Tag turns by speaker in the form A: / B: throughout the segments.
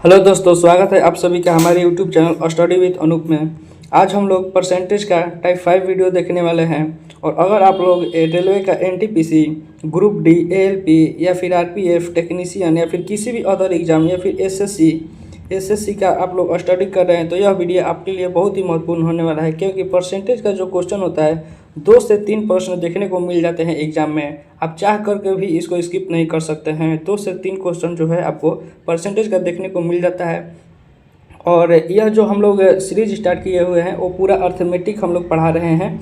A: Hello दोस्तों, स्वागत है आप सभी का हमारे YouTube channel study with Anoop में। आज हम लोग परसेंटेज का टाइप 5 वीडियो देखने वाले हैं। और अगर आप लोग रेलवे का एनटीपीसी, ग्रुप डी, एएलपी या फिर आरपीएफ टेक्नीशियन या फिर किसी भी अदर एग्जाम या फिर एसएससी का आप लोग स्टडी कर रहे हैं तो यह वीडियो आपके लिए बहुत ही महत्वपूर्ण होने वाला है, क्योंकि परसेंटेज का जो क्वेश्चन होता है 2 से 3 प्रश्न देखने को मिल जाते हैं एग्जाम में। आप चाह करके भी इसको स्किप नहीं कर सकते हैं। 2 से 3 क्वेश्चन जो है आपको परसेंटेज का देखने को मिल जाता है। और यह जो हम लोग सीरीज स्टार्ट किए हुए हैं वो पूरा अर्थमेटिक हम लोग पढ़ा रहे हैं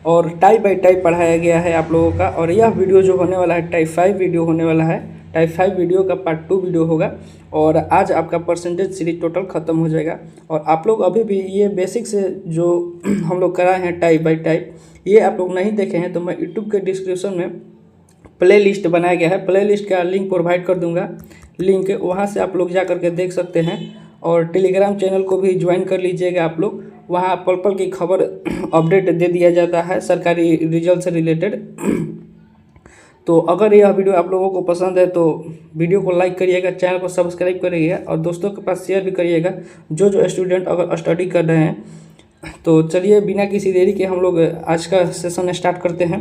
A: और टाइप बाय टाइप पढ़ाया गया है आप लोगों का। और यह वीडियो जो होने वाला है टाइप 5 वीडियो होने वाला है। टाइप 5 वीडियो का पार्ट 2 वीडियो होगा और आज आपका परसेंटेज सीरीज टोटल ख़त्म हो जाएगा। और आप लोग अभी भी ये बेसिक से जो हम लोग कराए हैं टाइप बाय टाइप, ये आप लोग नहीं देखे हैं तो मैं यूट्यूब के डिस्क्रिप्शन में प्ले लिस्ट बनाया गया है, प्ले लिस्ट का लिंक प्रोवाइड कर दूंगा। लिंक वहाँ से आप लोग जा करके देख सकते हैं। और टेलीग्राम चैनल को भी ज्वाइन कर लीजिएगा आप लोग। वहाँ पल पल की खबर अपडेट दे दिया जाता है सरकारी रिजल्ट से रिलेटेड। तो अगर यह वीडियो आप लोगों को पसंद है तो वीडियो को लाइक करिएगा, चैनल को सब्सक्राइब करिएगा और दोस्तों के पास शेयर भी करिएगा जो स्टूडेंट अगर स्टडी कर रहे हैं। तो चलिए बिना किसी देरी के हम लोग आज का सेशन स्टार्ट करते हैं।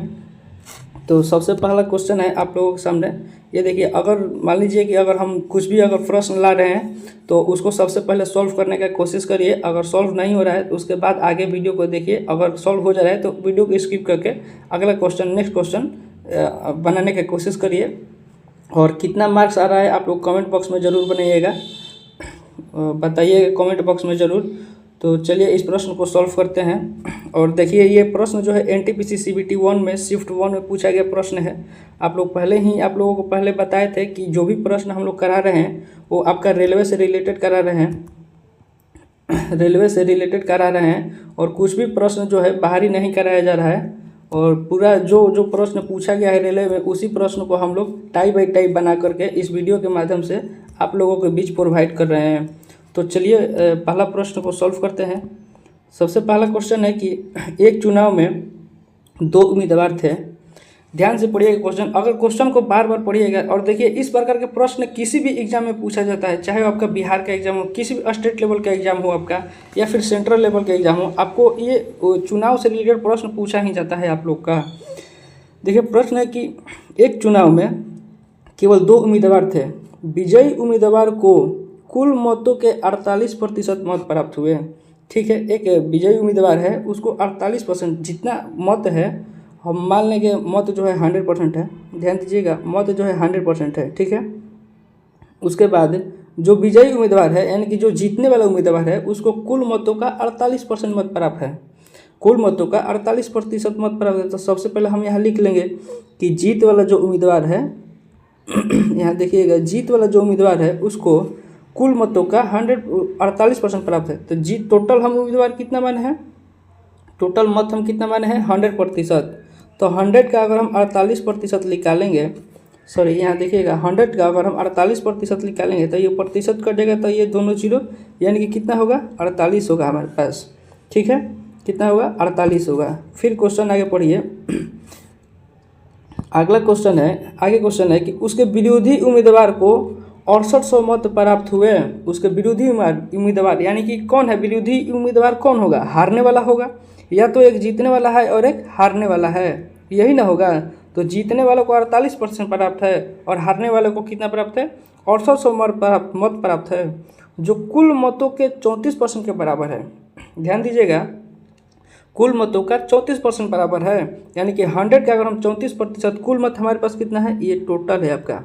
A: तो सबसे पहला क्वेश्चन है आप लोगों के सामने, ये देखिए। अगर मान लीजिए कि अगर हम कुछ भी अगर प्रश्न ला रहे हैं तो उसको सबसे पहले सॉल्व करने का कोशिश करिए। अगर सॉल्व नहीं हो रहा है तो उसके बाद आगे वीडियो को देखिए। अगर सॉल्व हो जा रहा है तो वीडियो को स्किप करके अगला क्वेश्चन, नेक्स्ट क्वेश्चन बनाने की कोशिश करिए। और कितना मार्क्स आ रहा है आप लोग कमेंट बॉक्स में ज़रूर बनाइएगा, बताइए कमेंट बॉक्स में ज़रूर। तो चलिए इस प्रश्न को सॉल्व करते हैं। और देखिए ये प्रश्न जो है एनटीपीसी सीबीटी 1 में शिफ्ट 1 में पूछा गया प्रश्न है। आप लोगों को पहले बताए थे कि जो भी प्रश्न हम लोग करा रहे हैं वो आपका रेलवे से रिलेटेड करा रहे हैं, रेलवे से रिलेटेड करा रहे हैं। और कुछ भी प्रश्न जो है बाहरी नहीं कराया जा रहा है। और पूरा जो प्रश्न पूछा गया है रेलवे में उसी प्रश्न को हम लोग टाइप बाई टाइप बना करके इस वीडियो के माध्यम से आप लोगों के बीच प्रोवाइड कर रहे हैं। तो चलिए पहला प्रश्न को सॉल्व करते हैं। सबसे पहला क्वेश्चन है कि एक चुनाव में 2 उम्मीदवार थे। ध्यान से पढ़िएगा क्वेश्चन। अगर क्वेश्चन को बार बार पढ़िएगा और देखिए इस प्रकार के प्रश्न किसी भी एग्जाम में पूछा जाता है, चाहे आपका बिहार का एग्जाम हो, किसी भी स्टेट लेवल का एग्जाम हो आपका, या फिर सेंट्रल लेवल का एग्जाम हो, आपको ये चुनाव से रिलेटेड प्रश्न पूछा ही जाता है आप लोग का। देखिए प्रश्न है कि एक चुनाव में केवल 2 उम्मीदवार थे। विजयी उम्मीदवार को कुल मतों के 48% मत प्राप्त हुए। ठीक है, एक विजयी उम्मीदवार है, उसको 48% जितना मत है, हम मान लेंगे मत जो है 100% है। ध्यान दीजिएगा, मत जो है 100% है। ठीक है, उसके बाद जो विजयी उम्मीदवार है यानी कि जो जीतने वाला उम्मीदवार है उसको कुल मतों का 48% मत प्राप्त है। कुल मतों का 48% मत प्राप्त है। तो सबसे पहले हम यहाँ लिख लेंगे कि जीत वाला जो उम्मीदवार है यहाँ देखिएगा, जीत वाला जो उम्मीदवार है उसको कुल मतों का 48% प्राप्त है। तो जीत टोटल हम उम्मीदवार कितना माने हैं, टोटल मत हम कितना माने हैं 100%। तो 100 का अगर हम 48% निकालेंगे, सॉरी यहाँ देखिएगा 100 का अगर हम 48% निकालेंगे तो ये प्रतिशत कटेगा तो ये दोनों जीरो, यानी कि कितना होगा 48 होगा हमारे पास। ठीक है, कितना होगा 48 होगा। फिर क्वेश्चन आगे पढ़िए। अगला क्वेश्चन है, आगे क्वेश्चन है कि उसके विरोधी उम्मीदवार को 6800 मत प्राप्त हुए। उसके विरोधी उम्मीदवार यानी कि कौन है विरोधी उम्मीदवार, कौन होगा, हारने वाला होगा। या तो एक जीतने वाला है और एक हारने वाला है, यही ना होगा। तो जीतने वालों को 48% प्राप्त है और हारने वालों को कितना प्राप्त है 6800 मत प्राप्त है, जो कुल मतों के 34% के बराबर है। ध्यान दीजिएगा, कुल मतों का 34% बराबर है, यानी कि 100 का अगर हम 34%, कुल मत हमारे पास कितना है, ये टोटल है आपका,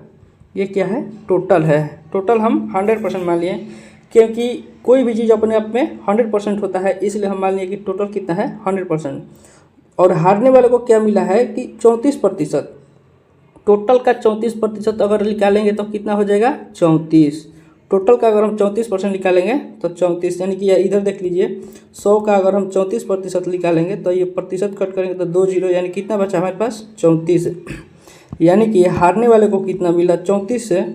A: ये क्या है टोटल है। टोटल हम 100% मान लिए, क्योंकि कोई भी चीज़ अपने आप में 100% होता है, इसलिए हम मान लिए कि टोटल कितना है 100%। और हारने वाले को क्या मिला है कि 34%। टोटल का 34% अगर निकालेंगे तो कितना हो जाएगा 34। टोटल का अगर हम 34% निकालेंगे तो 34, यानी कि इधर देख लीजिए 100 का अगर हम 34% निकालेंगे तो ये प्रतिशत कट करेंगे तो 2 जीरो, यानी कितना बचा हमारे पास 34। यानी कि हारने वाले को कितना मिला 34 से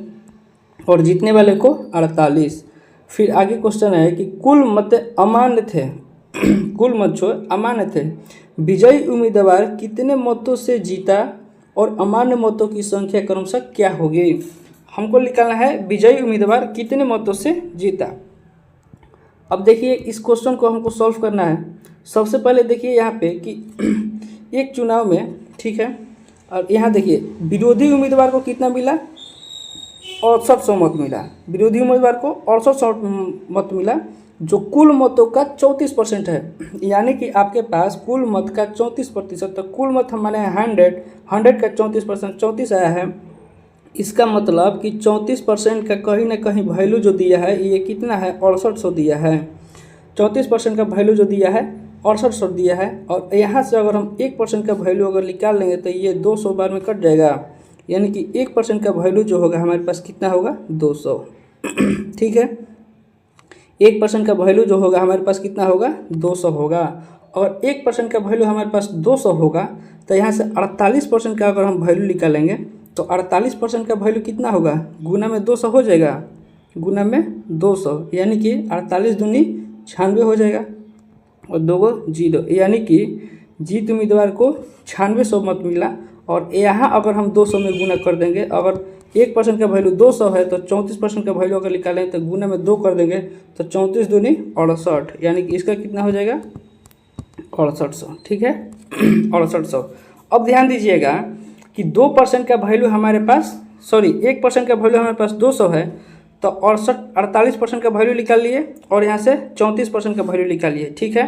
A: और जीतने वाले को 48। फिर आगे क्वेश्चन है कि कुल मत अमान्य थे कुल मत जो अमान्य थे, विजयी उम्मीदवार कितने मतों से जीता और अमान्य मतों की संख्या क्रमशः क्या होगी। हमको निकालना है विजयी उम्मीदवार कितने मतों से जीता। अब देखिए इस क्वेश्चन को हमको सॉल्व करना है। सबसे पहले देखिए यहाँ पे कि एक चुनाव में, ठीक है, और यहाँ देखिए विरोधी उम्मीदवार को कितना मिला, 6800 मत मिला। विरोधी उम्मीदवार को 6800 मत मिला, जो कुल मतों का 34% है। यानी कि आपके पास कुल मत का 34%, तो कुल मत हमारे 100 का 34%, 34 आया है। इसका मतलब कि 34% का कहीं ना कहीं वैल्यू जो दिया है ये कितना है, 6800 दिया है। 34% का वैल्यू जो दिया है 6800 दिया है। और यहाँ से अगर हम 1% का वैल्यू अगर निकाल लेंगे तो ये 200 बार में कट जाएगा। यानी कि 1% का वैल्यू जो होगा हमारे पास कितना होगा, 200। ठीक है, 1% का वैल्यू जो होगा हमारे पास कितना होगा, 200 होगा। और 1% का वैल्यू हमारे पास 200 होगा तो यहाँ से 48% का अगर हम वैल्यू निकालेंगे तो 48% का वैल्यू कितना होगा, गुना में 200 हो जाएगा, गुना में 200, यानी कि 48 दूनी 96 हो जाएगा और 2 गो 0, यानी कि जीत उम्मीदवार को 9600 मत मिला। और यहाँ अगर हम 200 में गुना कर देंगे, अगर 1% का वैल्यू 200 है तो 34% का वैल्यू अगर निकालें तो गुना में 2 कर देंगे तो 34 दूनी 68, यानी कि इसका कितना हो जाएगा, 6800। ठीक है, 6800। अब ध्यान दीजिएगा कि 2% का वैल्यू हमारे पास, सॉरी 1% का वैल्यू हमारे पास 200 है, तो 48% का वैल्यू निकाल लिए और यहाँ से 34% का वैल्यू निकाल लिए। ठीक है,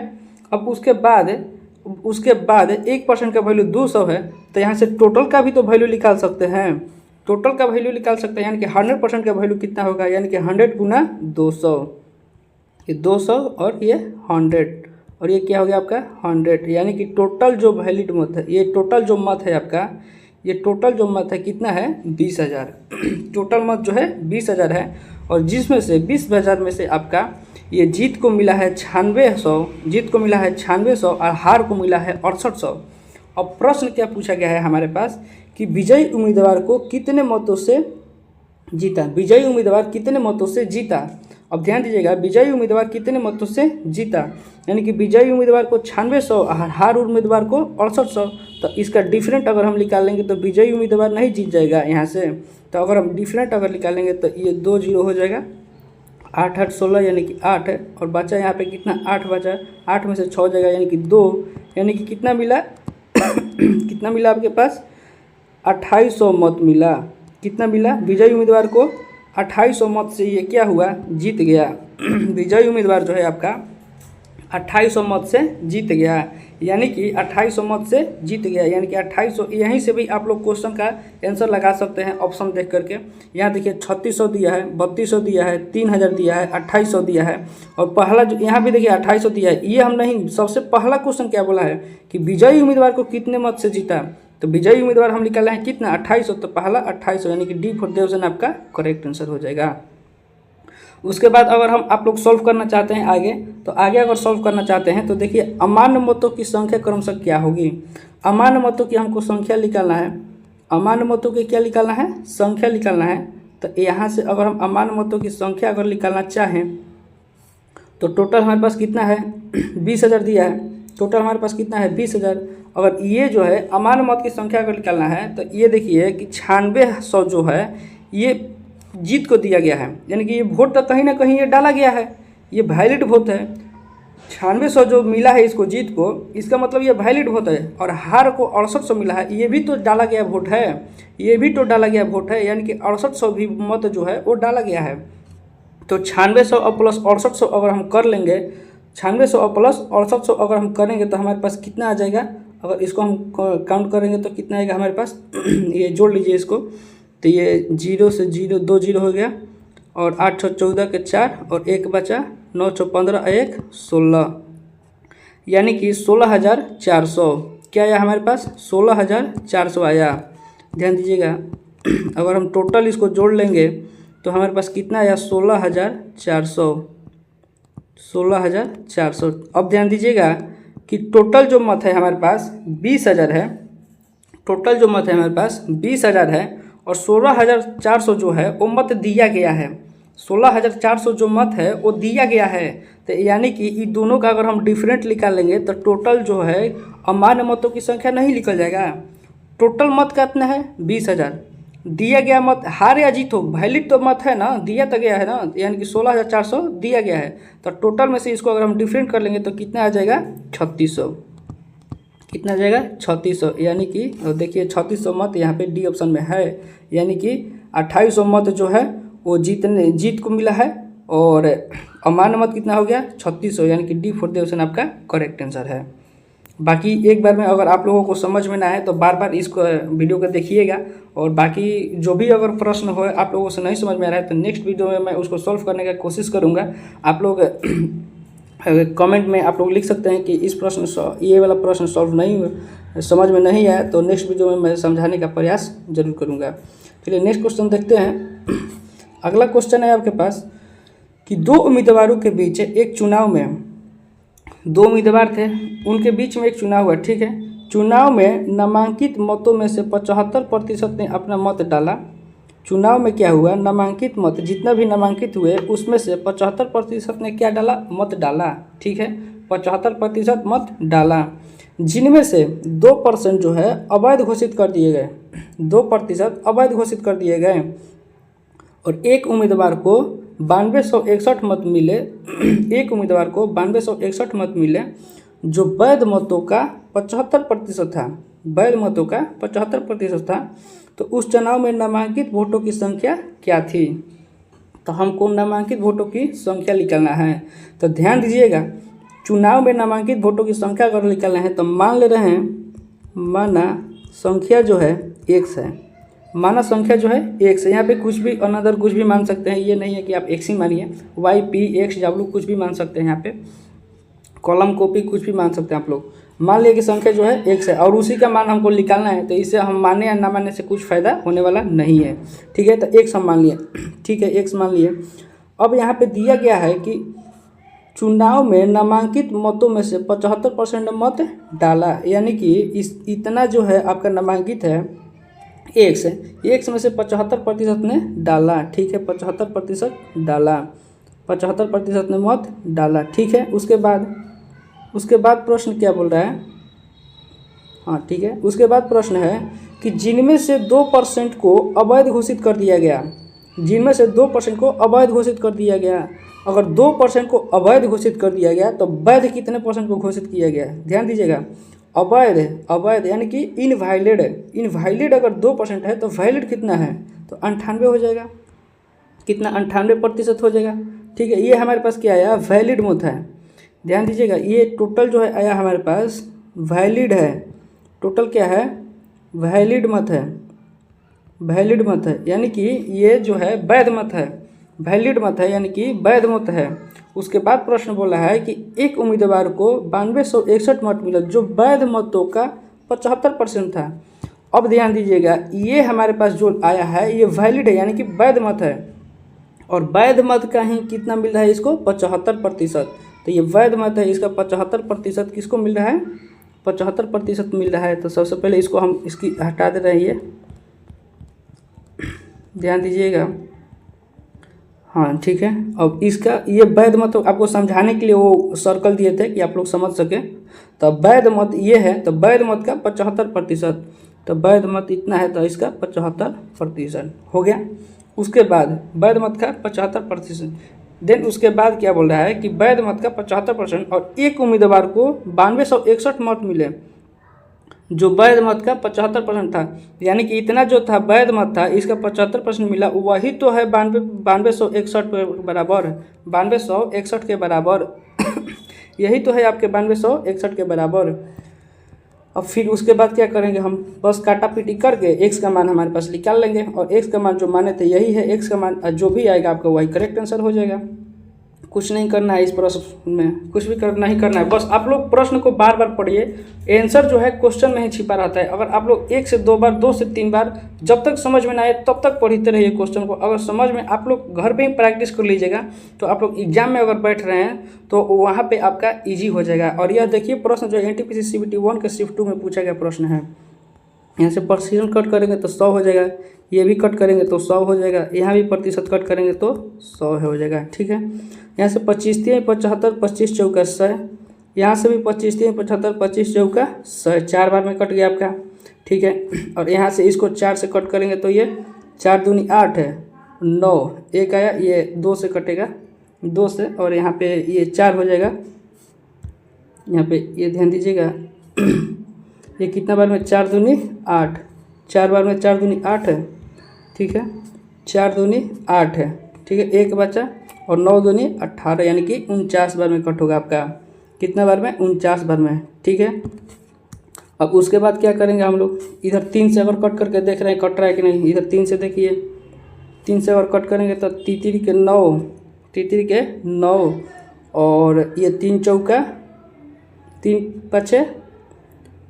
A: अब उसके बाद 1% का वैल्यू 200 है, तो यहाँ से टोटल का भी तो वैल्यू निकाल सकते हैं, टोटल का वैल्यू निकाल सकते हैं। यानी कि 100% का वैल्यू कितना होगा, यानी कि 100 गुना 200, ये 200 और ये 100, और ये क्या हो गया आपका 100। यानी कि टोटल जो वैलिड मत है, ये टोटल जो मत है आपका, ये टोटल जो मत है कितना है, 20,000। टोटल मत जो है 20,000 है, और जिसमें से 20,000 में से आपका ये जीत को मिला है 9600, जीत को मिला है 9600 और हार को मिला है 6800। अब प्रश्न क्या पूछा गया है हमारे पास कि विजयी उम्मीदवार को कितने मतों से जीता, विजयी उम्मीदवार कितने मतों से जीता। अब ध्यान दीजिएगा, विजयी उम्मीदवार कितने मतों से जीता, यानी कि विजयी उम्मीदवार को 9600 और हार उम्मीदवार को 6800। तो इसका डिफरेंट अगर हम निकालेंगे तो विजयी उम्मीदवार नहीं जीत जाएगा यहाँ से। तो अगर हम डिफरेंट अगर निकालेंगे तो ये 2 0 हो जाएगा, 8 8 16, यानी कि 8 है, और बचा यहाँ पे कितना 8 बचा, 8 में से 6 जाएगा यानी कि 2, यानी कि कितना मिला कितना मिला आपके पास, 2800 मत मिला। कितना मिला, विजयी उम्मीदवार को 2800 मत से ये क्या हुआ, जीत गया। विजयी उम्मीदवार जो है आपका 2800 मत से जीत गया, यानी कि 2800 मत से जीत गया, यानी कि 2800। यहीं से भी आप लोग क्वेश्चन का आंसर लगा सकते हैं ऑप्शन देख करके। यहाँ देखिए 3600 दिया है, 3200 दिया है, 3000 दिया है, 2800 दिया है, और पहला जो यहाँ भी देखिए 2800 दिया है। ये हम नहीं, सबसे पहला क्वेश्चन क्या बोला है कि विजयी उम्मीदवार को कितने मत से जीता, तो विजयी उम्मीदवार हम निकाले हैं कितना, 2800, तो पहला 2800, यानी कि डी फॉर द ऑप्शन आपका करेक्ट आंसर हो जाएगा। उसके बाद अगर हम आप लोग सॉल्व करना चाहते हैं आगे, तो आगे अगर सॉल्व करना चाहते हैं तो देखिए अमान्य मतों की संख्या क्रमशः क्या होगी। अमान्य मतों की हमको संख्या निकालना है, अमान्य मतों की क्या निकालना है, संख्या निकालना है। तो यहाँ से अगर हम अमान्य मतों की संख्या अगर निकालना चाहें तो टोटल हमारे पास कितना है, 20,000 दिया है, टोटल हमारे पास कितना है 20,000। अगर ये जो है अमान्य मत की संख्या अगर निकालना है तो ये देखिए कि 9600 जो है ये जीत को दिया गया है, यानी कि ये वोट तो कहीं ना कहीं ये डाला गया है, ये वैलिड वोट है। 9600 जो मिला है इसको जीत को, इसका मतलब ये वैलिड वोट है। और हार को 6800 मिला है, ये भी तो डाला गया वोट है, ये भी तो डाला गया वोट है, यानी कि 6800 भी मत जो है वो डाला गया है। तो 9600 और प्लस 6800 अगर हम कर लेंगे, 9600 और प्लस 6800 अगर हम करेंगे तो हमारे पास कितना आ जाएगा, अगर इसको हम काउंट करेंगे तो कितना आएगा हमारे पास, ये जोड़ लीजिए इसको, तो ये 0 से 0 2 0 हो गया, और 8 14 के 4 और 1 बचा, 9 15 1 16, यानी कि 16,400 क्या आया हमारे पास, 16,400 आया। ध्यान दीजिएगा, अगर हम टोटल इसको जोड़ लेंगे तो हमारे पास कितना आया, 16,400, 16,400। अब ध्यान दीजिएगा कि टोटल जो मत है हमारे पास 20,000 है, टोटल जो मत है हमारे पास 20,000 है, और 16,400 जो है वो मत दिया गया है। 16,400 जो मत है वो दिया गया है, तो यानी कि इन दोनों का अगर हम डिफरेंट निकाल लेंगे तो टोटल जो है अमान्य मतों की संख्या नहीं निकल जाएगा। टोटल मत कितना है 20,000, दिया गया मत हार या जीत हो, वैलिड तो मत है ना, दिया तो गया है ना, यानी कि 16,400 दिया गया है। तो टोटल में से इसको अगर हम डिफरेंट कर लेंगे तो कितना आ जाएगा 3600। कितना आ जाएगा 3600, यानी कि देखिए 3600 मत यहाँ पे डी ऑप्शन में है, यानी कि 2800 मत जो है वो जीत को मिला है, और अमान्य मत कितना हो गया 3600, यानी कि डी 4 ऑप्शन आपका करेक्ट आंसर है। बाकी एक बार में अगर आप लोगों को समझ में ना आए तो बार बार इसको वीडियो को देखिएगा, और बाकी जो भी अगर प्रश्न हो आप लोगों से नहीं समझ में आ रहा है तो नेक्स्ट वीडियो में मैं उसको सॉल्व करने का कोशिश करूँगा। आप लोग कमेंट में आप लोग लिख सकते हैं कि इस ये वाला प्रश्न सॉल्व नहीं समझ में नहीं आया, तो नेक्स्ट वीडियो में मैं समझाने का प्रयास जरूर करूँगा। चलिए नेक्स्ट क्वेश्चन देखते हैं। अगला क्वेश्चन है आपके पास कि दो उम्मीदवारों के बीच एक चुनाव में, दो उम्मीदवार थे, उनके बीच में एक चुनाव हुआ, ठीक है। चुनाव में नामांकित मतों में से 75% ने अपना मत डाला। चुनाव में क्या हुआ, नामांकित मत जितना भी नामांकित हुए उसमें से 75% ने क्या डाला, मत डाला, ठीक है, 75% मत डाला, जिनमें से 2% जो है अवैध घोषित कर दिए गए, 2% अवैध घोषित कर दिए गए, और एक उम्मीदवार को 9261 मत मिले, एक उम्मीदवार को 9261 मत मिले जो वैध मतों का 75% था, वैध मतों का 75% था। तो उस चुनाव में नामांकित वोटों की संख्या क्या थी। तो हमको नामांकित वोटों की संख्या निकालना है। तो ध्यान दीजिएगा, चुनाव में नामांकित वोटों की संख्या अगर निकालना है तो मान ले रहे हैं, माना संख्या जो है x है, माना संख्या जो है x है। यहाँ पे कुछ भी अनदर कुछ भी मान सकते हैं, ये नहीं है कि आप x ही मानिए, y p x w कुछ भी मान सकते हैं, यहाँ पे कॉलम कॉपी कुछ भी मान सकते हैं आप लोग। मान लिया कि संख्या जो है x है और उसी का मान हमको निकालना है, तो इसे हम मानने या ना मानने से कुछ फ़ायदा होने वाला नहीं है, ठीक है। तो x हम मान लिए, ठीक है, x मान लिए। अब यहाँ पे दिया गया है कि चुनाव में नामांकित मतों में से 75% मत डाला, यानी कि इतना जो है आपका नामांकित है x है, x में से 75% ने डाला, ठीक है, 75% डाला, 75% ने मत डाला, ठीक है। उसके बाद प्रश्न क्या बोल रहा है, हाँ ठीक है, उसके बाद प्रश्न है कि जिनमें से 2% को अवैध घोषित कर दिया गया, जिनमें से 2% को अवैध घोषित कर दिया गया। अगर 2% को अवैध घोषित कर दिया गया तो वैध कितने % को घोषित किया गया, ध्यान दीजिएगा। अवैध यानी कि इनवैलिड अगर 2% है तो वैलिड कितना है, तो 98 हो जाएगा, कितना 98% हो जाएगा, ठीक है। ये हमारे पास क्या आया, वैलिड मत है, ध्यान दीजिएगा। ये टोटल जो है आया हमारे पास वैलिड है, टोटल क्या है, वैलिड मत है, वैलिड मत है, यानी कि ये जो है वैध मत है, वैलिड मत है यानी कि वैध मत है। उसके बाद प्रश्न बोला है कि एक उम्मीदवार को 9261 मत मिला जो वैध मतों का 75% था। अब ध्यान दीजिएगा, ये हमारे पास जो आया है ये वैलिड है यानी कि वैध मत है, और वैध मत का ही कितना मिल रहा है इसको 75%। तो ये वैध मत है, इसका 75% किसको मिल रहा है, 75% मिल रहा है। तो सबसे पहले इसको हम इसकी हटा दे रहे हैं, ये ध्यान दीजिएगा, हाँ ठीक है। अब इसका ये वैध मत आपको समझाने के लिए वो सर्कल दिए थे कि आप लोग समझ सके। तो वैध मत ये है, तो वैध मत का 75%, तो वैध मत इतना है तो इसका 75% हो गया। उसके बाद वैध मत का 75%, देन उसके बाद क्या बोल रहा है कि वैध मत का 75% और एक उम्मीदवार को 9261 मत मिले जो वैध मत का 75% था, यानी कि इतना जो था वैध मत था इसका 75% मिला, वही तो है 9261 के बराबर, 9261 के बराबर यही तो है आपके 9261 के बराबर। अब फिर उसके बाद क्या करेंगे, हम बस काटा पीटी करके x का मान हमारे पास निकाल लेंगे, और x का मान जो माने थे यही है, x का मान जो भी आएगा आपका वही करेक्ट आंसर हो जाएगा। कुछ नहीं करना है इस प्रश्न में, कुछ भी नहीं करना है, बस आप लोग प्रश्न को बार बार पढ़िए, आंसर जो है क्वेश्चन में ही छिपा रहता है। अगर आप लोग 1 से 2 बार 2 से 3 बार जब तक समझ में ना आए तब तक पढ़ते रहिए क्वेश्चन को। अगर समझ में आप लोग घर पे ही प्रैक्टिस कर लीजिएगा तो आप लोग एग्जाम में अगर बैठ रहे हैं तो वहाँ पे आपका ईजी हो जाएगा। और यह देखिए प्रश्न जो NTPC CBT 1 के शिफ्ट 2 में पूछा गया प्रश्न है, यहाँ से प्रतिशत कट करेंगे तो 100 हो जाएगा, ये भी कट करेंगे तो 100 हो जाएगा, यहाँ भी प्रतिशत कट करेंगे तो 100 हो जाएगा, ठीक है। यहाँ से 25 3 75, 25 चौका 100, यहाँ से भी 25 3 75, 25 चौका 100, 4 बार में कट गया आपका, ठीक है। और यहाँ से इसको 4 से कट करेंगे तो ये 4 दूनी 8 है, 9 एक आया, ये 2 से कटेगा, 2 से, और यहाँ पे ये 4 हो जाएगा। यहाँ पे ये ध्यान दीजिएगा ये कितना बार में 4 दूनी 8, 4 बार में 4 दूनी 8 है, ठीक है, 4 दूनी 8 है, ठीक है, एक बचा, और 9 दूनी 18 यानी कि 49 बार में कट होगा आपका। कितना बार में? 49 बार में, ठीक है। अब उसके बाद क्या करेंगे हम लोग, इधर 3 से अगर कट करके देख रहे हैं कट रहा है कि नहीं, इधर 3 से देखिए, 3 से अगर कट करेंगे तो तीतरी के 9, तीतरी के 9, और ये 3 चौका 3 पचे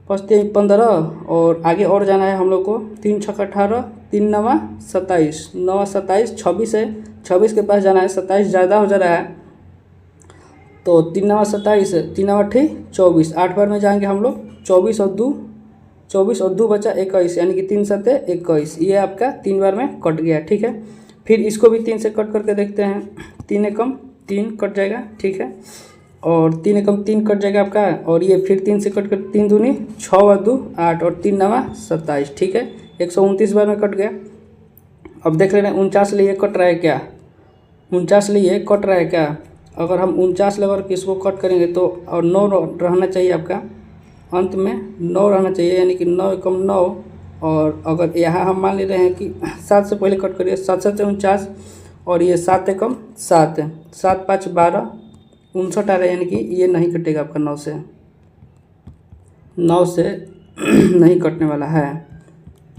A: 5 3 15, और आगे और जाना है हम लोग को, 3 छक्का 18, 3 नवा 27, 9 27 26 है, 26 के पास जाना है, 27 ज़्यादा हो जा रहा है, तो 3 नवा 27, 3 नवा 24, 8 बार में जाएंगे हम लोग, 24 और 2 बचा 21, यानी कि 3 7 21, ये आपका 3 बार में कट गया, ठीक है। फिर इसको भी 3 से कट करके देखते हैं, 3 एकम 3 कट जाएगा, ठीक है, और 3 एकम 3 कट जाएगा आपका, और ये फिर 3 से कट कर 3 दूनी 6 और 2 8, और 3 नवा 27, ठीक है, 129 बार में कट गया। अब देख ले रहे हैं 49 लिए कट रहा है क्या, 49 लिए कट रहा है क्या। अगर हम 49 लेकर किसको कट करेंगे तो, और 9 रहना चाहिए आपका, अंत में 9 रहना चाहिए, यानी कि 9 एकम 9, और अगर यहाँ हम मान ले रहे हैं कि 7 से पहले कट करिए, 7 7 49, और ये 7 एकम 7 है, 7 5 12 59 आ रहा है, यानी कि ये नहीं कटेगा आपका 9 से, 9 से नहीं कटने वाला है,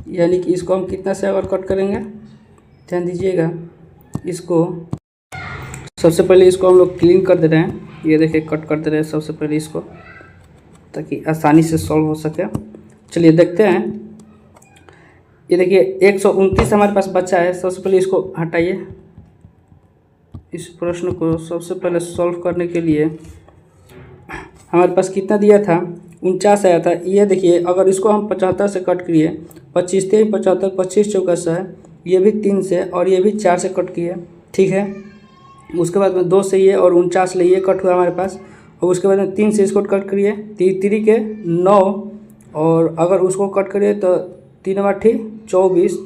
A: यानी कि इसको हम कितना से अगर कट करेंगे, ध्यान दीजिएगा, इसको सबसे पहले इसको हम लोग क्लीन कर दे रहे हैं, ये देखिए कट कर दे रहे हैं सबसे पहले इसको, ताकि आसानी से सॉल्व हो सके। चलिए देखते हैं, ये देखिए 129 हमारे पास बचा है। सबसे पहले इसको हटाइए, इस प्रश्न को सबसे पहले सॉल्व करने के लिए हमारे पास कितना दिया था, 49 आया था। ये देखिए अगर इसको हम 75 से कट किए, 25 3 75, 25 चौका है, ये भी 3 से, और ये भी 4 से कट किए, ठीक है। उसके बाद में 2 से ये और 49 ले ये कट हुआ हमारे पास, और उसके बाद में 3 से इसको कट करिए, 3 के 9, और अगर उसको कट करिए तो 3 8 24,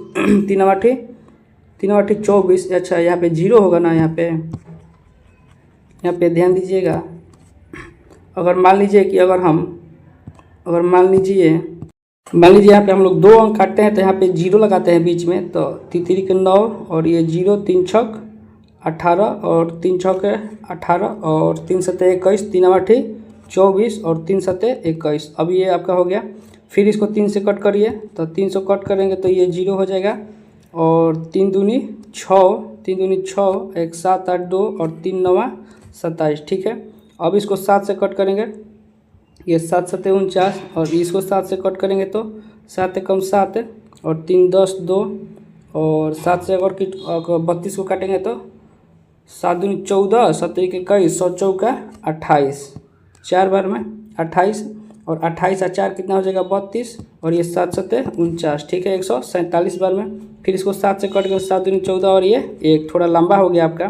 A: 3 8 24, अच्छा यहाँ पे 0 होगा ना, यहाँ पे ध्यान दीजिएगा। अगर मान लीजिए कि अगर मान लीजिए यहाँ पे हम लोग 2 अंक काटते हैं तो यहाँ पे 0 लगाते हैं बीच में, तो 3 के 9, और ये 0, 3 छक 18, और 3 छक 18, और 3 7 21, 3 8 24, और 3 7 21। अब ये आपका हो गया। फिर इसको 3 से कट करिए, तो 3 से कट करेंगे तो ये 0 हो जाएगा, और 3 दूनी 6, 1 7 8 2, और 3 9 27, ठीक है। अब इसको 7 से कट करेंगे, ये 7 7 49, और इसको 7 से कट करेंगे तो 7 एकम 7, और 3 10 2, और 7 से अगर 32 को काटेंगे तो 7 दूनी 14, 7 1 21, 100 चौका 28, 4 बार में 28, और 28 और 4 कितना हो जाएगा 32, और ये 7 7 49, ठीक है, 147 बार में। फिर इसको 7 से कट कर 7 दूनी 14, और ये एक थोड़ा लंबा हो गया आपका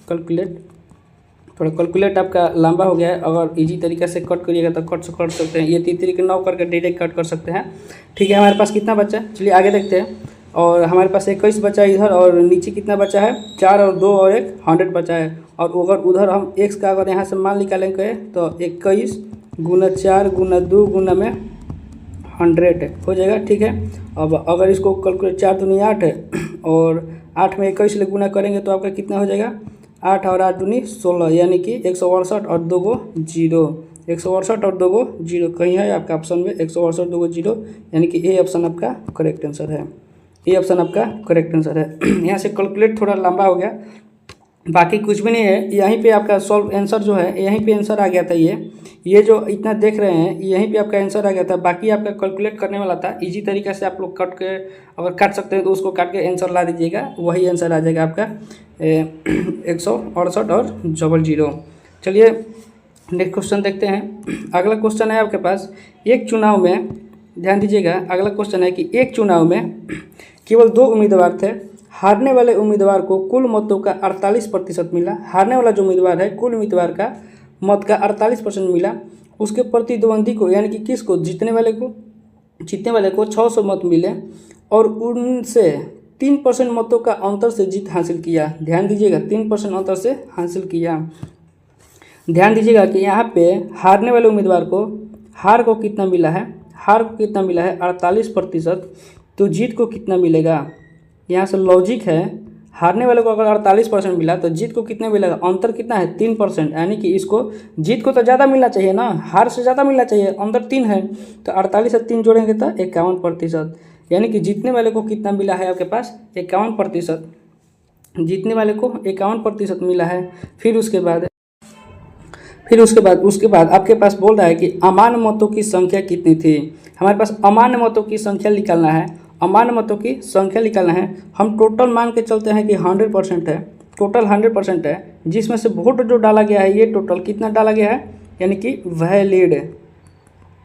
A: कैलकुलेट आपका लंबा हो गया है। अगर इजी तरीके से कट करिएगा तो कट सकते हैं, ये 3 के 9 करके डायरेक्ट कट कर सकते हैं, ठीक है। हमारे पास कितना बचा, चलिए आगे देखते हैं। और हमारे पास 21 बचा है इधर, और नीचे कितना बचा है, 4 और 2 और 1 100 बचा है। और अगर उधर हम x का अगर यहाँ से मान निकालेंगे तो 21 गुना 4 गुना 2 गुना में 100 हो जाएगा, ठीक है। अब अगर इसको कैलकुलेट 4 दूनी 8 है, और 8 में 21 ले गुना करेंगे तो आपका कितना हो जाएगा, 8 और 8 दूनी 16, यानी कि 168 और 2 गो 0, 168 और 2 गो 0 कहीं है आपका ऑप्शन में, 168 2 गो 0, यानी कि ए ऑप्शन आपका करेक्ट आंसर है, ये ऑप्शन आपका करेक्ट आंसर है। यहाँ से कैलकुलेट थोड़ा लंबा हो गया, बाकी कुछ भी नहीं है। यहीं पे आपका सॉल्व आंसर जो है, यहीं पे आंसर आ गया था। ये जो इतना देख रहे हैं यहीं पे आपका आंसर आ गया था, बाकी आपका कैलकुलेट करने वाला था। इजी तरीके से आप लोग कट के अगर काट सकते हैं तो उसको काट के आंसर ला दीजिएगा, वही आंसर आ जाएगा आपका 168 और 00। चलिए नेक्स्ट क्वेश्चन देखते हैं। अगला क्वेश्चन है आपके पास, एक चुनाव में, ध्यान दीजिएगा, अगला क्वेश्चन है कि एक चुनाव में केवल 2 उम्मीदवार थे। हारने वाले उम्मीदवार को कुल मतों का 48% मिला। हारने वाला जो उम्मीदवार है, कुल उम्मीदवार का मत का 48% मिला। उसके प्रतिद्वंदी को, यानी कि किसको, जीतने वाले को 600 मत मिले, और उनसे 3% मतों का अंतर से जीत हासिल किया। ध्यान दीजिएगा, 3% अंतर से हासिल किया। ध्यान दीजिएगा कि यहाँ पे हारने वाले उम्मीदवार को हार को कितना मिला है, हार को कितना मिला है 48%, तो जीत को कितना मिलेगा। यहाँ से लॉजिक है, हारने वाले को अगर 48% मिला तो जीत को कितना मिलेगा, अंतर कितना है 3%, यानी कि इसको जीत को तो ज़्यादा मिलना चाहिए ना, हार से ज़्यादा मिलना चाहिए, अंतर 3 है, तो 48 से 3 जोड़ेंगे तो 51%, यानी कि जीतने वाले को कितना मिला है आपके पास 51%, जीतने वाले को 51% मिला है। फिर उसके बाद आपके पास बोल रहा है कि अमान्य मतों की संख्या कितनी थी। हमारे पास अमान्य मतों की संख्या निकालना है, अमान्य मतों की संख्या निकालना है। हम टोटल मान के चलते हैं कि 100% है, टोटल 100% है, जिसमें से वोट जो डाला गया है ये टोटल कितना डाला गया है, यानी कि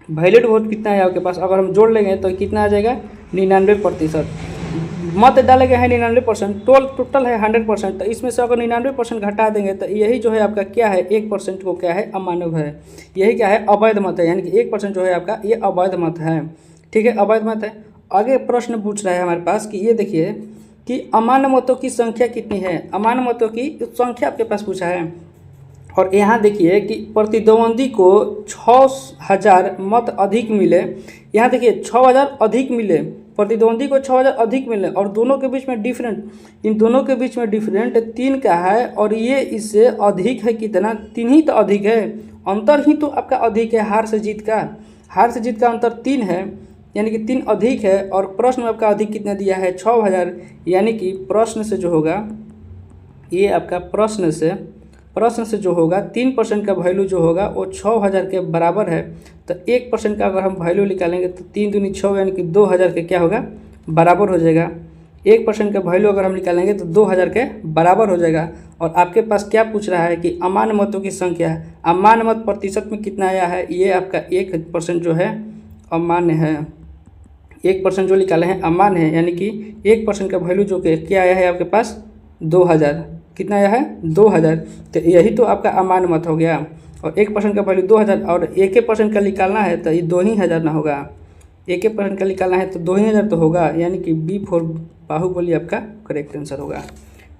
A: वैलिड वोट कितना है आपके पास, अगर हम जोड़ लेंगे तो कितना आ जाएगा 99%। मत डाले गए हैं 99%, टोटल है 100%, तो इसमें से अगर 99% घटा देंगे तो यही जो है आपका क्या है 1% को क्या है अमान्य है, यही क्या है अवैध मत है, यानी कि 1% जो है आपका ये अवैध मत है। ठीक है, अवैध मत है। आगे प्रश्न पूछ रहा है हमारे पास कि ये देखिए कि अमान्य मतों की संख्या कितनी है, अमान्य मतों की संख्या आपके पास पूछा है। और यहाँ देखिए कि प्रतिद्वंदी को 6000 मत अधिक मिले, यहाँ देखिए 6000 अधिक मिले, प्रतिद्वंदी को 6000 अधिक मिले, और दोनों के बीच में डिफरेंट, इन दोनों के बीच में डिफरेंट 3 का है, और ये इससे अधिक है कितना, 3 ही तो अधिक है, अंतर ही तो आपका अधिक है हार से जीत का, हार से जीत का अंतर 3 है, यानी कि 3 अधिक है। और प्रश्न में आपका अधिक कितना दिया है 6000, यानी कि प्रश्न से जो होगा ये आपका प्रश्न से जो होगा 3% का वैल्यू जो होगा वो 6000 के बराबर है। तो 1% का अगर हम वैल्यू निकालेंगे तो 3 दूनी 6 यानी कि 2000 के क्या होगा बराबर हो जाएगा। 1% का वैल्यू अगर हम निकालेंगे तो 2000 के बराबर हो जाएगा। और आपके पास क्या पूछ रहा है कि अमान्य मतों की संख्या, अमान्य मत प्रतिशत में कितना आया है, ये आपका 1% जो है अमान्य है, 1% जो निकाले हैं अमान्य है, यानी कि 1% का वैल्यू जो कि क्या आया है आपके पास 2000, कितना आया है 2000, तो यही तो आपका अमान्य मत हो गया। और 1% का वैल्यू 2000, और 1% का निकालना है तो ये 2000 ना होगा, 1% का निकालना है तो 2000 तो होगा, यानी कि B4 बाहुबली आपका करेक्ट आंसर होगा।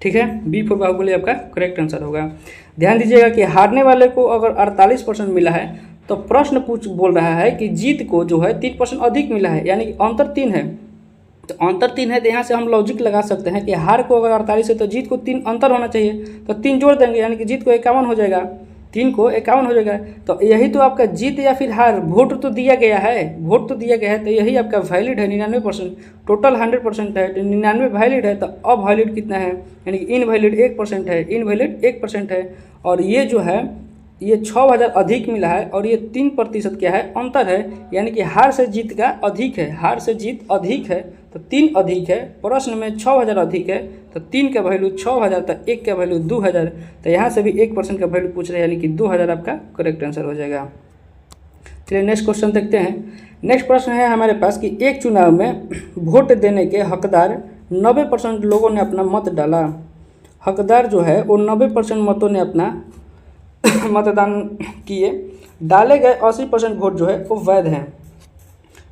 A: ठीक है, B4 बाहुबली आपका करेक्ट आंसर होगा। ध्यान दीजिएगा कि हारने वाले को अगर 48% मिला है तो प्रश्न बोल रहा है कि जीत को जो है 3% अधिक मिला है, यानी कि अंतर 3 है, तो अंतर 3 है, तो यहाँ से हम लॉजिक लगा सकते हैं कि हार को अगर 48 है तो जीत को 3 अंतर होना चाहिए, तो 3 जोड़ देंगे, यानी कि जीत को 51 हो जाएगा, 3 को 51 हो जाएगा। तो यही तो आपका जीत या फिर हार, वोट तो दिया गया है, वोट तो दिया गया है, तो यही आपका वैलिड है 99%, टोटल 100% है, तो 99 वैलिड है, तो अब वैलिड कितना है, यानी कि इनवैलिड 1% है, इनवैलिड 1% है। और ये जो है ये 6000 अधिक मिला है, और ये 3% क्या है अंतर है, यानी कि हार से जीत का अधिक है, हार से जीत अधिक है, तो 3 अधिक है। प्रश्न में 6000 अधिक है, तो 3 का वैल्यू 6000, तो 1 का वैल्यू 2000, तो यहाँ से भी 1% का वैल्यू पूछ रहे हैं, यानी कि 2000 आपका करेक्ट आंसर हो जाएगा। चलिए नेक्स्ट क्वेश्चन देखते हैं। नेक्स्ट प्रश्न है हमारे पास कि एक चुनाव में वोट देने के हकदार 90% लोगों ने अपना मत डाला, हकदार जो है वो 90% मतों ने अपना मतदान किए, डाले गए 80% वोट जो है वो वैध है।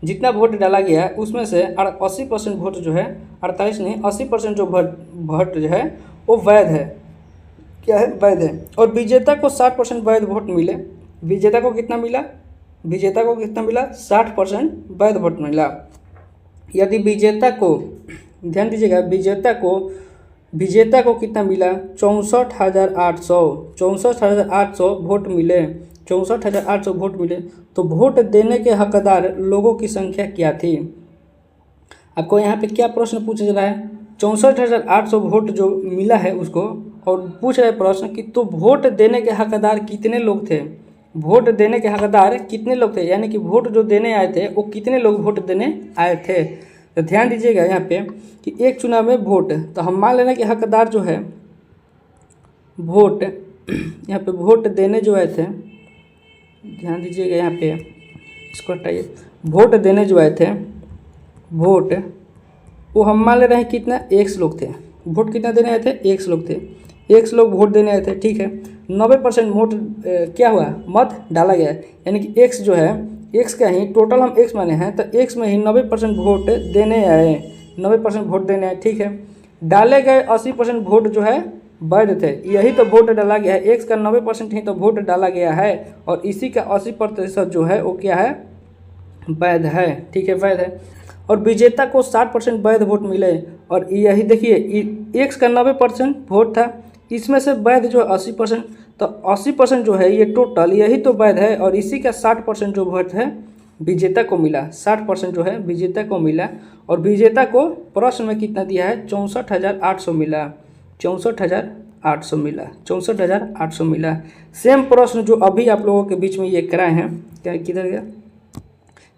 A: जितना वोट डाला गया है उसमें से 80% वोट जो है, 48 नहीं 80% जो वोट जो है वो वैध है, क्या है वैध है। और विजेता को 60% वैध वोट मिले, विजेता को कितना मिला, विजेता को कितना मिला 60% वैध वोट मिला। यदि विजेता को, ध्यान दीजिएगा, विजेता को कितना मिला 64,800 वोट मिले, 64,800 वोट मिले, तो वोट देने के हकदार लोगों की संख्या क्या थी। आपको यहाँ पे क्या प्रश्न पूछ रहा है, 64,800 वोट जो मिला है उसको, और पूछ रहे प्रश्न कि तो वोट देने के हकदार कितने लोग थे, वोट देने के हकदार कितने लोग थे, यानी कि वोट जो देने आए थे वो कितने लोग वोट देने आए थे। तो ध्यान दीजिएगा यहाँ पे कि एक चुनाव में वोट, तो हम मान लेना कि हकदार जो है वोट, यहाँ पे वोट देने जो आए थे, ध्यान दीजिएगा यहाँ पे इसको हटाइए, वोट देने जो आए थे, वोट वो हम मान ले रहे हैं कितना 100 लोग थे, वोट कितना देने आए थे 100 लोग थे, 100 लोग वोट देने आए थे। ठीक है, 90% वोट क्या हुआ मत डाला गया, यानी कि x जो है x का ही टोटल हम x माने हैं, तो x में ही 90% वोट देने आए, 90% वोट देने हैं, ठीक है। डाले गए 80% वोट जो है वैध थे, यही तो वोट डाला गया है। एक्स का 90% ही तो वोट डाला गया है और इसी का 80% जो है वो क्या है, वैध है, ठीक है, वैध है। और विजेता को 60% वैध वोट मिले और यही देखिए एक्स का 90% वोट था, इसमें से वैध जो 80%, तो 80% जो है ये टोटल यही तो वैध है और इसी का 60% जो वोट है विजेता को मिला, 60% जो है विजेता को मिला। और विजेता को प्रश्न में कितना दिया है, 64,800 मिला, 64,800 मिला, 64,800 मिला। सेम प्रश्न जो अभी आप लोगों के बीच में ये कराए हैं, क्या किधर गया,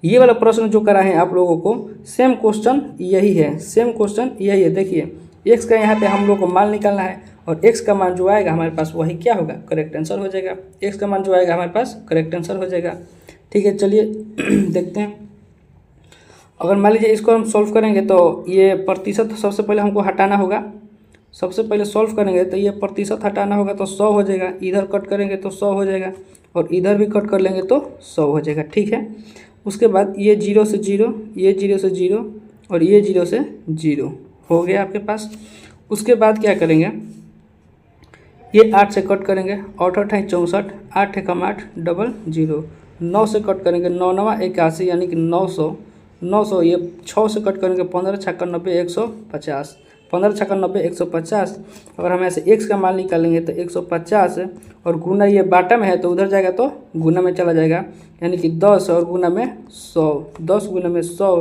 A: ये वाला प्रश्न जो कराए हैं आप लोगों को, सेम क्वेश्चन यही है, सेम क्वेश्चन यही है। देखिए एक्स का यहाँ पे हम लोग को मान निकालना है और एक्स का मान जो आएगा हमारे पास वही क्या होगा, करेक्ट आंसर हो जाएगा। एक्स का मान जो आएगा हमारे पास करेक्ट आंसर हो जाएगा, ठीक है। चलिए देखते हैं, अगर मान लीजिए इसको हम सॉल्व करेंगे तो ये प्रतिशत सबसे पहले हमको हटाना होगा, सबसे पहले सॉल्व करेंगे तो ये प्रतिशत हटाना होगा तो 100 हो जाएगा, इधर कट करेंगे तो 100 हो जाएगा और इधर भी कट कर लेंगे तो 100 हो जाएगा, ठीक है। उसके बाद ये 0 से 0, ये 0 से 0 और ये 0 से 0 हो गया आपके पास। उसके बाद क्या करेंगे, ये 8 से कट करेंगे, 8 8 है 64, 8 एकम 8 डबल 0, 9 से कट करेंगे, 9 9 81 यानी कि 900, 900 ये 6 से कट करेंगे, 15 छक्का 90 150, 15 छक्का 90 150। अगर हम ऐसे x का मान निकालेंगे तो 150 और गुना ये बाटा में है तो उधर जाएगा तो गुना में चला जाएगा, यानी कि 10 और गुना में 100, 10 गुना में 100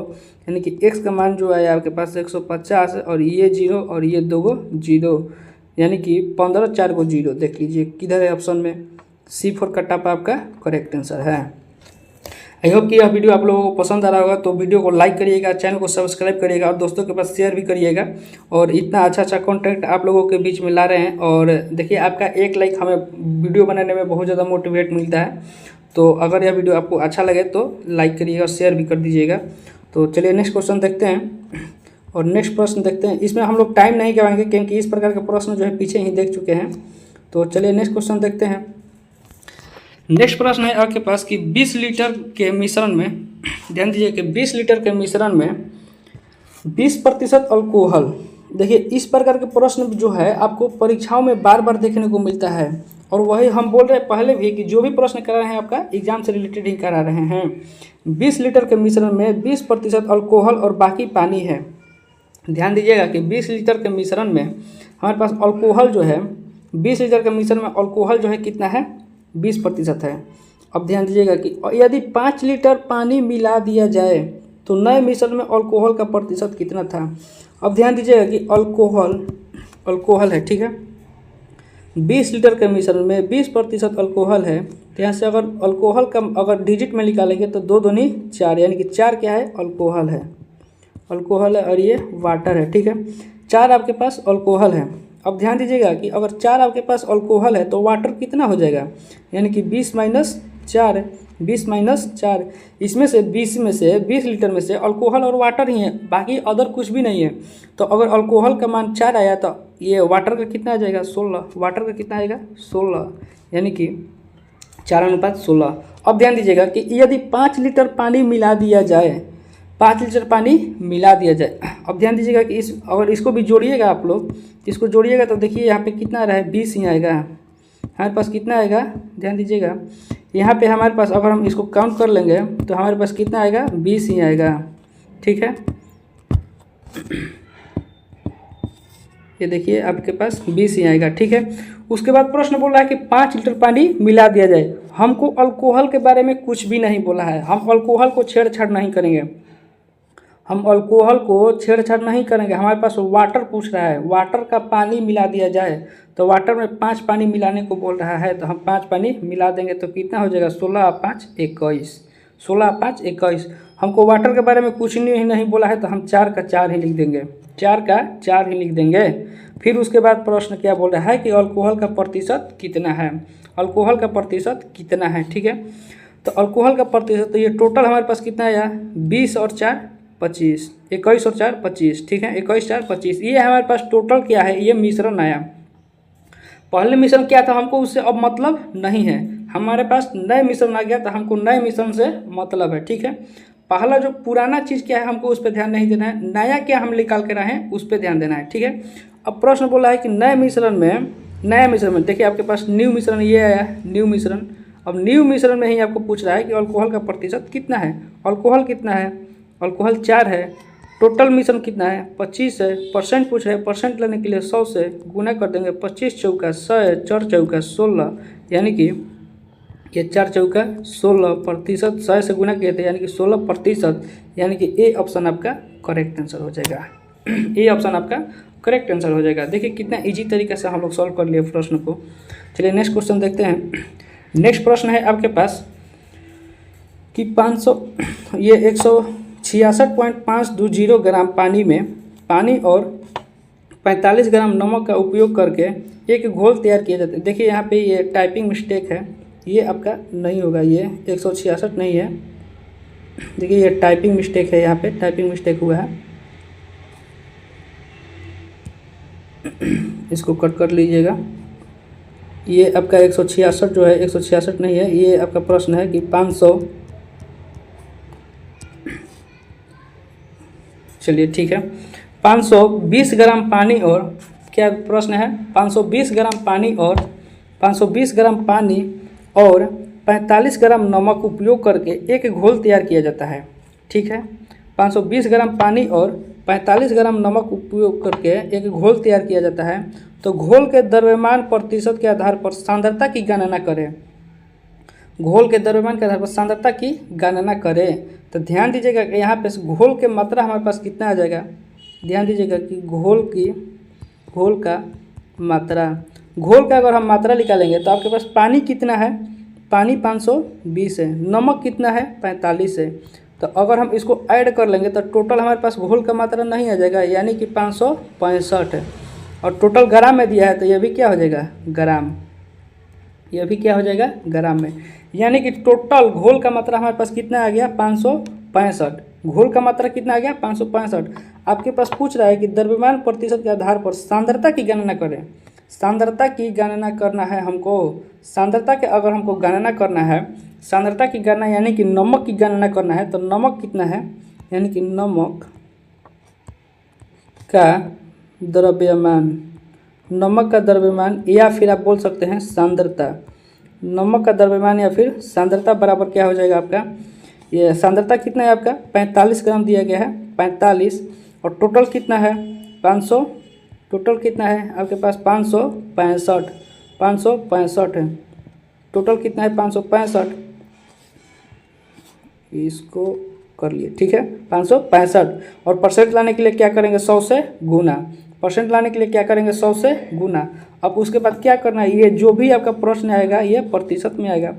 A: यानी कि x का मान जो है आपके पास 150 और ये 0 और ये 2 गो 0 यानी कि 15 4 गो 0। देख लीजिए किधर है ऑप्शन में, C4 का टॉप आपका करेक्ट आंसर है। आई होप कि यह वीडियो आप लोगों को पसंद आ रहा होगा, तो वीडियो को लाइक करिएगा, चैनल को सब्सक्राइब करिएगा और दोस्तों के पास शेयर भी करिएगा। और इतना अच्छा कंटेंट आप लोगों के बीच में ला रहे हैं और देखिए आपका एक लाइक हमें वीडियो बनाने में बहुत ज़्यादा मोटिवेट मिलता है। तो अगर यह वीडियो आपको अच्छा लगे तो लाइक करिएगा और शेयर भी कर दीजिएगा। तो चलिए नेक्स्ट क्वेश्चन देखते हैं और नेक्स्ट प्रश्न देखते हैं। इसमें हम लोग टाइम नहीं गवाएंगे क्योंकि इस प्रकार के प्रश्न जो है पीछे ही देख चुके हैं। तो चलिए नेक्स्ट क्वेश्चन देखते हैं। नेक्स्ट प्रश्न है आपके पास कि 20 लीटर के मिश्रण में, ध्यान दीजिए कि 20 लीटर के मिश्रण में 20% अल्कोहल। देखिए इस प्रकार के प्रश्न जो है आपको परीक्षाओं में बार बार देखने को मिलता है और वही हम बोल रहे हैं पहले भी कि जो भी प्रश्न करा रहे हैं आपका एग्जाम से रिलेटेड ही करा रहे हैं। 20 लीटर के मिश्रण में 20% अल्कोहल और बाकी पानी है। ध्यान दीजिएगा कि 20 लीटर के मिश्रण में हमारे पास अल्कोहल जो है, 20 लीटर के मिश्रण में अल्कोहल जो है कितना है, 20% है। अब ध्यान दीजिएगा कि यदि 5 लीटर पानी मिला दिया जाए तो नए मिश्रण में अल्कोहल का प्रतिशत कितना था। अब ध्यान दीजिएगा कि अल्कोहल है, ठीक है। 20 लीटर के मिश्रण में 20% अल्कोहल है, तो यहाँ से अगर अल्कोहल का अगर डिजिट में निकालेंगे तो 2 दूनी 4 यानी कि 4 क्या है, अल्कोहल है, अल्कोहल है और ये वाटर है, ठीक है। 4 आपके पास अल्कोहल है। अब ध्यान दीजिएगा कि अगर 4 आपके पास अल्कोहल है तो वाटर कितना हो जाएगा, यानी कि 20 माइनस 4, 20 माइनस 4, इसमें से 20 में से 20 लीटर में से अल्कोहल और वाटर ही है, बाकी अदर कुछ भी नहीं है। तो अगर अल्कोहल का मान 4 आया तो ये वाटर का कितना आ जाएगा, 16, वाटर का कितना आएगा 16 यानी कि 4:16। अब ध्यान दीजिएगा कि यदि 5 लीटर पानी मिला दिया जाए, 5 लीटर पानी मिला दिया जाए। अब ध्यान दीजिएगा कि अगर इसको भी जोड़िएगा आप लोग, इसको जोड़िएगा तो देखिए यहाँ पे कितना आ रहा है, 20 ही आएगा। हमारे पास कितना आएगा, ध्यान दीजिएगा यहाँ पे हमारे पास अगर हम इसको काउंट कर लेंगे तो हमारे पास कितना आएगा, 20 ही आएगा, ठीक है। ये देखिए आपके पास 20 ही आएगा, ठीक है। उसके बाद प्रश्न बोल रहा है कि 5 लीटर पानी मिला दिया जाए। हमको अल्कोहल के बारे में कुछ भी नहीं बोला है, हम अल्कोहल को छेड़छाड़ नहीं करेंगे, हम अल्कोहल को छेड़छाड़ नहीं करेंगे। हमारे पास वाटर पूछ रहा है, वाटर का पानी मिला दिया जाए तो वाटर में 5 पानी मिलाने को बोल रहा है, तो हम 5 पानी मिला देंगे तो कितना हो जाएगा, 16 और 5 21, 16 और 5 21। हमको वाटर के बारे में कुछ नहीं बोला है तो हम 4 का 4 ही लिख देंगे, 4 का 4 ही लिख देंगे। फिर उसके बाद प्रश्न क्या बोल रहा है कि अल्कोहल का प्रतिशत कितना है, अल्कोहल का प्रतिशत कितना है, ठीक है। तो अल्कोहल का प्रतिशत, तो ये टोटल हमारे पास कितना आया, 20 और 4 25, 21 और 4 25, ठीक है, 21 4 25। ये हमारे पास टोटल क्या है, ये मिश्रण आया। पहले मिश्रण क्या था हमको उससे अब मतलब नहीं है, हमारे पास नए मिश्रण आ गया तो हमको नए मिश्रण से मतलब है, ठीक है। पहला जो पुराना चीज़ क्या है हमको उस पर ध्यान नहीं देना है, नया क्या हम निकाल के रहे हैं उस पर ध्यान देना है, ठीक है। अब प्रश्न बोला है कि नया मिश्रण में देखिए आपके पास न्यू मिश्रण ये आया है, न्यू मिश्रण। अब न्यू मिश्रण में ही आपको पूछ रहा है कि अल्कोहल का प्रतिशत कितना है, अल्कोहल कितना है, अल्कोहल 4 है, टोटल मिश्रण कितना है 25 है, परसेंट पूछ रहे हैं, परसेंट लेने के लिए 100 से गुना कर देंगे, 25 चौका 100 है, 4 चौका 16, यानी कि ये 4 चौका 16%, 100 से गुना किए थे यानी कि 16%, यानी कि ए ऑप्शन आपका करेक्ट आंसर हो जाएगा। ए ऑप्शन आपका करेक्ट आंसर हो जाएगा। देखिए कितना इजी तरीके से हम लोग सॉल्व कर लिए प्रश्न को। चलिए नेक्स्ट क्वेश्चन देखते हैं। नेक्स्ट प्रश्न है आपके पास कि 500 ये 166.520 ग्राम पानी में पानी और 45 ग्राम नमक का उपयोग करके एक घोल तैयार किया जाता है। देखिए यहाँ पे ये टाइपिंग मिस्टेक है, ये आपका नहीं होगा, ये 166 नहीं है। देखिए ये टाइपिंग मिस्टेक है, यहाँ पे टाइपिंग मिस्टेक हुआ है, इसको कट कर लीजिएगा। ये आपका 166 जो है 166 नहीं है, ये आपका प्रश्न है कि 500, चलिए ठीक है, 520 ग्राम पानी और क्या प्रश्न है 520 ग्राम पानी और 520 ग्राम पानी और 45 ग्राम नमक उपयोग करके एक घोल तैयार किया जाता है, ठीक है। 520 ग्राम पानी और 45 ग्राम नमक उपयोग करके एक घोल तैयार किया जाता है, तो घोल के द्रव्यमान प्रतिशत के आधार पर सांद्रता की गणना करें। घोल के द्रव्यमान के आधार पर सांद्रता की गणना करें। तो ध्यान दीजिएगा कि यहाँ पे घोल के मात्रा हमारे पास कितना आ जाएगा, ध्यान दीजिएगा कि घोल का मात्रा, घोल का अगर हम मात्रा निकालेंगे तो आपके पास पानी कितना है, पानी 520 है, नमक कितना है 45 है। तो अगर हम इसको ऐड कर लेंगे तो टोटल हमारे पास घोल का मात्रा नहीं आ जाएगा, यानी कि 565 है। और टोटल ग्राम में दिया है तो ये भी क्या हो जाएगा ग्राम, ये भी क्या हो जाएगा ग्राम में, यानी कि टोटल घोल का मात्रा हमारे पास कितना आ गया 565। घोल का मात्रा कितना आ गया 565। आपके पास पूछ रहा है कि द्रव्यमान प्रतिशत के आधार पर सांद्रता की गणना करें। सांद्रता की गणना करना है हमको, सांद्रता के अगर हमको गणना करना है, सांद्रता की गणना यानी कि नमक की गणना करना है, तो नमक कितना है, यानी कि नमक का द्रव्यमान, नमक का द्रव्यमान या फिर आप बोल सकते हैं सांद्रता, नमक का द्रव्यमान या फिर सांद्रता बराबर क्या हो जाएगा आपका, ये सांद्रता कितना है आपका 45 ग्राम दिया गया है 45, और टोटल कितना है 500, टोटल कितना है आपके पास 565 है, टोटल कितना है 565, इसको कर लिए ठीक है 565। और परसेंट लाने के लिए क्या करेंगे 100 से गुना, परसेंट लाने के लिए क्या करेंगे 100 से गुना। अब उसके बाद क्या करना है, ये जो भी आपका प्रश्न आएगा ये प्रतिशत में आएगा,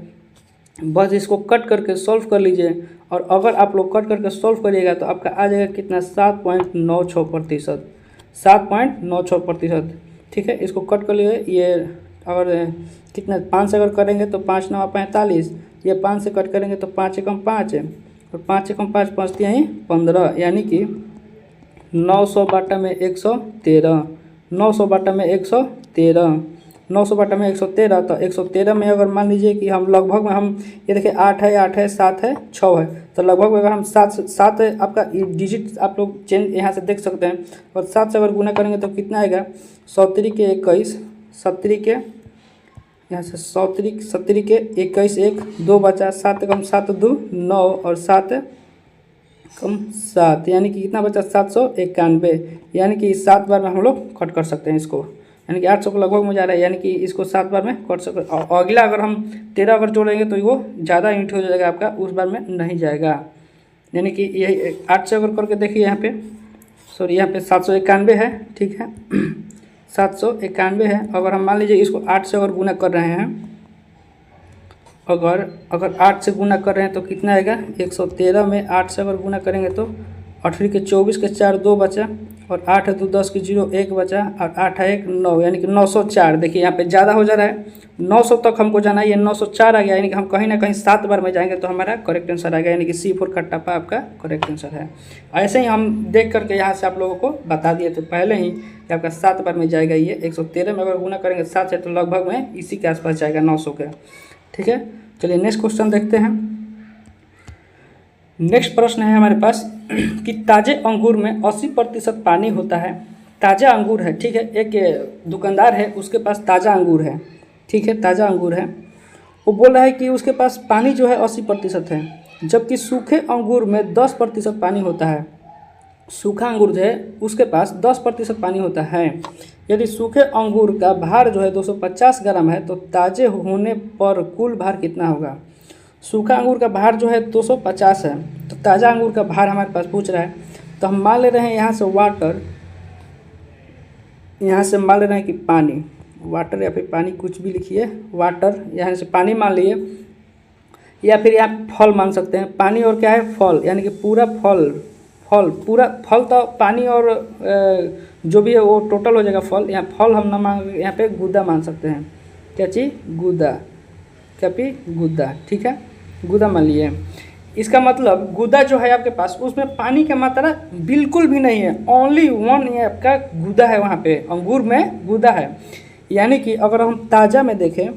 A: बस इसको कट करके सॉल्व कर लीजिए। और अगर आप लोग कट करके सॉल्व करिएगा तो आपका आ जाएगा कितना 7.96%, 7.96%, ठीक है। इसको कट कर लिए, ये अगर कितना 5 से अगर करेंगे तो 5 9 45, ये 5 से कट करेंगे तो 5 एकम 5 है, और 5 एकम 5 5 यहीं 15, यानी कि 900 बाटा में 113, 900 बाटा में 113, 900 बाटा में 113, तो 113 में अगर मान लीजिए कि हम लगभग में हम ये देखिए 8 है 7 है 6 है, तो लगभग में अगर हम 7 आपका डिजिट आप लोग चेंज यहाँ से देख सकते हैं, और 7 से अगर गुना करेंगे तो कितना आएगा 7 के 21, 7 के यहाँ से 7 के 21, 1 2 बचा, 7 कम 7 2 9 और 7 कम 7, यानी कि कितना बचा 791, यानी कि 7 बार में हम लोग कट कर सकते हैं इसको, यानी कि 800 को लगभग में जा रहा है, यानी कि इसको 7 बार में कट सकते हैं। और अगला अगर हम 13 अगर जोड़ेंगे तो वो ज़्यादा यूनिट हो जाएगा आपका, उस बार में नहीं जाएगा, यानी कि यही 8 से अगर करके देखिए यहाँ पे, सॉरी यहाँ पे 791 है, ठीक है 791 है। अगर हम मान लीजिए इसको 8 से अगर गुना कर रहे हैं, अगर 8 से गुना कर रहे हैं तो कितना आएगा 113 में 8 से अगर गुना करेंगे तो 8 के 24 के 4 2 बचा, और 8 2 10 के 0 1 बचा, और 8 1 9, यानी कि 904। देखिए यहाँ पे ज़्यादा हो जा रहा है, 900 तक हमको जाना है, ये 904 आ गया, यानी कि हम कहीं ना कहीं 7 बार में जाएंगे तो हमारा करेक्ट आंसर आएगा, यानी कि C4 कट्टापा आपका करेक्ट आंसर है। ऐसे ही हम देख करके यहाँ से आप लोगों को बता दिए थे पहले ही कि आपका 7 बार में जाएगा, ये 113 में अगर गुना करेंगे 7 से तो लगभग में इसी के आसपास जाएगा 900 का, ठीक है। चलिए नेक्स्ट क्वेश्चन देखते हैं। नेक्स्ट प्रश्न है हमारे पास कि ताजे अंगूर में 80% पानी होता है। ताज़ा अंगूर है, ठीक है, एक दुकानदार है, उसके पास ताज़ा अंगूर है, ठीक है, ताज़ा अंगूर है। वो बोल रहा है कि उसके पास पानी जो है 80% है, जबकि सूखे अंगूर में 10% पानी होता है। सूखा अंगूर जो है उसके पास 10% पानी होता है। यदि सूखे अंगूर का भार जो है 250 ग्राम है तो ताज़े होने पर कुल भार कितना होगा। सूखा अंगूर का भार जो है 250 है, तो ताज़ा अंगूर का भार हमारे पास पूछ रहा है। तो हम मान ले रहे हैं यहाँ से वाटर, यहाँ से मान ले रहे हैं कि पानी, वाटर या फिर पानी कुछ भी लिखिए, वाटर यहाँ से पानी मान लिए, या फिर यहाँ फल मान सकते हैं। पानी और क्या है, फल, यानी कि पूरा फल, पूरा फल तो पानी और जो भी है वो टोटल हो जाएगा फल। यहाँ फल हम ना मान, यहाँ पे गुदा मान सकते हैं। क्या चीज़, गुदा, क्या पी, गुदा, ठीक है, गुदा मान लिए। इसका मतलब गुदा जो है आपके पास उसमें पानी की मात्रा बिल्कुल भी नहीं है, ओनली वन ये आपका गुदा है, वहाँ पे अंगूर में गुदा है। यानी कि अगर हम ताज़ा में देखें,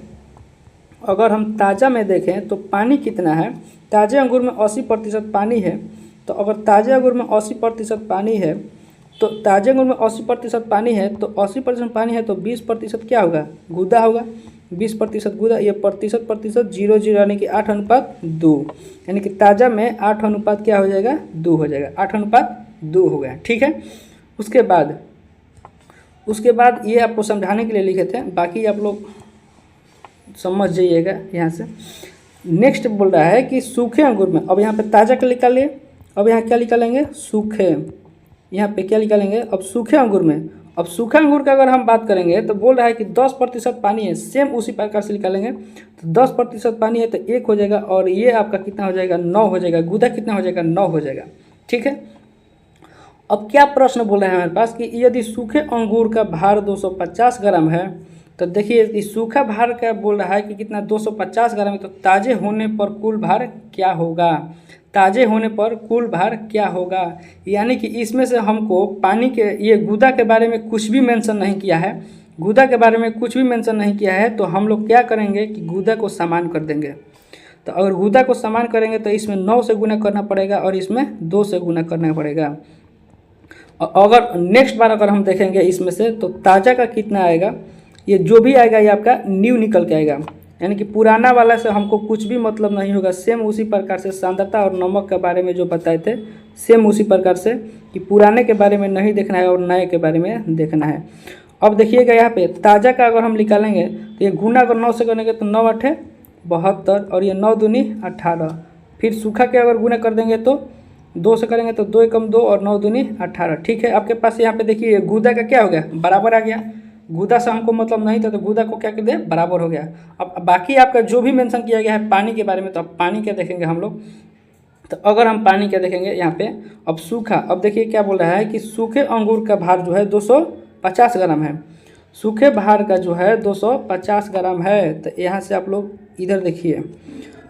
A: अगर हम ताज़ा में देखें तो पानी कितना है, ताज़े अंगूर में 80% पानी है। तो अगर ताज़े अंगूर में 80% पानी है, तो ताज़े अंगूर में 80% पानी है, तो 80% पानी है तो 20% क्या होगा, गुदा होगा। 20% गुदा, ये प्रतिशत 0 यानी कि 8:2, यानी कि ताज़ा में 8 अनुपात क्या हो जाएगा, 2 हो जाएगा, 8:2 हो गया, ठीक है। उसके बाद ये आपको समझाने के लिए लिखे थे, बाकी आप लोग समझ जाइएगा यहाँ से। नेक्स्ट बोल रहा है कि सूखे अंगूर में, अब यहाँ पे ताज़ा का निकालिए, अब यहाँ क्या निकालेंगे, सूखे, यहाँ पे क्या निकालेंगे, अब सूखे अंगूर में। अब सूखे अंगूर का अगर हम बात करेंगे तो बोल रहा है कि 10% पानी है, सेम उसी प्रकार से निकालेंगे। तो 10% पानी है तो 1 हो जाएगा, और ये आपका कितना हो जाएगा, 9 हो जाएगा। गुदा कितना हो जाएगा, 9 हो जाएगा, ठीक है। अब क्या प्रश्न बोल रहे हैं हमारे पास कि यदि सूखे अंगूर का भार 250 ग्राम है, तो देखिए इस सूखा भार का बोल रहा है कि कितना, 250 ग्राम है, तो ताज़े होने पर कुल भार क्या होगा, ताज़े होने पर कुल भार क्या होगा। यानी कि इसमें से हमको पानी के, ये गुदा के बारे में कुछ भी मेंशन नहीं किया है, गुदा के बारे में कुछ भी मेंशन नहीं किया है, तो हम लोग क्या करेंगे कि गुदा को समान कर देंगे। तो अगर गुदा को समान करेंगे तो इसमें 9 से गुना करना पड़ेगा और इसमें 2 से गुना करना पड़ेगा। अगर नेक्स्ट बार अगर हम देखेंगे इसमें से, तो ताज़ा का कितना आएगा, ये जो भी आएगा ये आपका न्यू निकल के आएगा, यानी कि पुराना वाला से हमको कुछ भी मतलब नहीं होगा। सेम उसी प्रकार से सांद्रता और नमक के बारे में जो बताए थे, सेम उसी प्रकार से कि पुराने के बारे में नहीं देखना है और नए के बारे में देखना है। अब देखिएगा यहाँ पे ताज़ा का अगर हम निकालेंगे तो ये गुना अगर 9 से करेंगे तो 9 8 72, और ये 9 दूनी 18। फिर सूखा के अगर गुना कर देंगे तो 2 से करेंगे तो 2 एकम 2 और 9 दूनी 18, ठीक है। आपके पास यहाँ पे देखिए गुदा का क्या हो गया, बराबर आ गया। गुदा से हमको मतलब नहीं था तो गुदा को क्या कर दे, बराबर हो गया। अब बाकी आपका जो भी मेंशन किया गया है पानी के बारे में, तो अब पानी क्या देखेंगे हम लोग। तो अगर हम पानी क्या देखेंगे यहाँ पे, अब सूखा, अब देखिए क्या बोल रहा है कि सूखे अंगूर का भार जो है 250 ग्राम है। सूखे भार का जो है 250 ग्राम है। तो यहाँ से आप लोग इधर देखिए,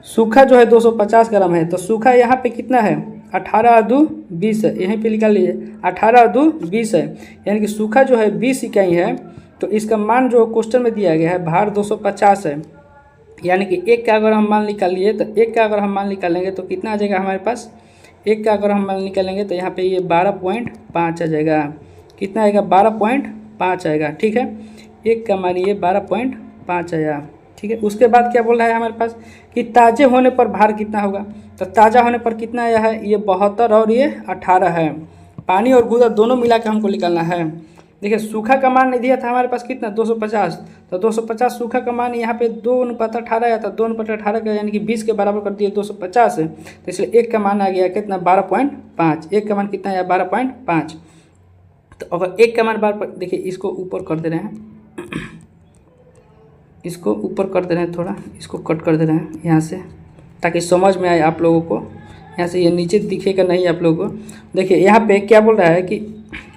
A: सूखा जो है 250 ग्राम है, तो सूखा यहाँ पे कितना है, 18 × 2 20 है, यहीं पे निकाल लीजिए, 18 × 2 20 है, यानी कि सूखा जो है 20 इकाई है। तो इसका मान जो क्वेश्चन में दिया गया है भार 250 है, यानी कि 1 का अगर हम मान निकाल लिए, तो 1 का अगर हम मान निकालेंगे तो कितना आ जाएगा हमारे पास, 1 का अगर हम मान निकालेंगे तो यहाँ पे ये 12.5 आ जाएगा। कितना आएगा, 12.5 आएगा, ठीक है। 1 का मान ये 12.5 आया, ठीक है। उसके बाद क्या बोल रहा है हमारे पास कि ताज़े होने पर भार कितना होगा। तो ताज़ा होने पर कितना आया है, ये 72 और ये 18 है। पानी और गुदा दोनों मिला के हमको निकालना है। देखिए सूखा का मान नहीं दिया था हमारे पास कितना, 250, तो 250 सूखा का मान यहाँ पे 2:18 आया था, 2:18 का यानी कि 20 के बराबर कर दिए 250 है। तो इसलिए 1 का मान आ गया कितना, 12.5। 1 का मान कितना आया, 12.5। तो अगर 1 का मान बार, देखिए इसको ऊपर कर दे रहे हैं, इसको ऊपर कर दे रहे हैं, थोड़ा इसको कट कर दे रहे हैं यहाँ से, ताकि समझ में आए आप लोगों को। यहाँ से ये नीचे दिखेगा नहीं आप लोगों को। देखिए यहाँ पे क्या बोल रहा है कि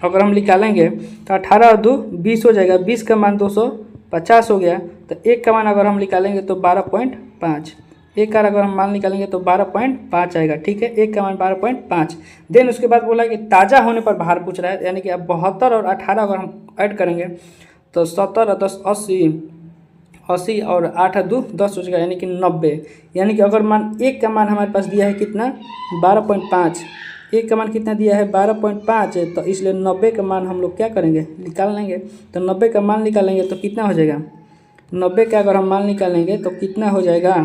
A: अगर हम निकालेंगे तो 18 और 2 20 हो जाएगा, 20 का मान 250 हो गया। तो 1 का मान अगर हम निकालेंगे तो 12.5, 1 का अगर हम मान निकालेंगे तो 12.5 आएगा, ठीक है। 1 का मान 12.5। देन उसके बाद बोला कि ताज़ा होने पर भार पूछ रहा है, यानी कि अब 72 और 18 अगर हम ऐड करेंगे तो 70 और 10 80, 80 और 8 2 10 हो जाएगा, यानी कि 90। यानी कि अगर मान एक का मान हमारे पास दिया है कितना 12.5, एक का मान कितना दिया है 12.5 है, तो इसलिए 90 का मान हम लोग क्या करेंगे निकाल लेंगे। तो 90 का मान निकालेंगे तो कितना हो जाएगा, 90 का अगर हम मान निकालेंगे तो कितना हो जाएगा,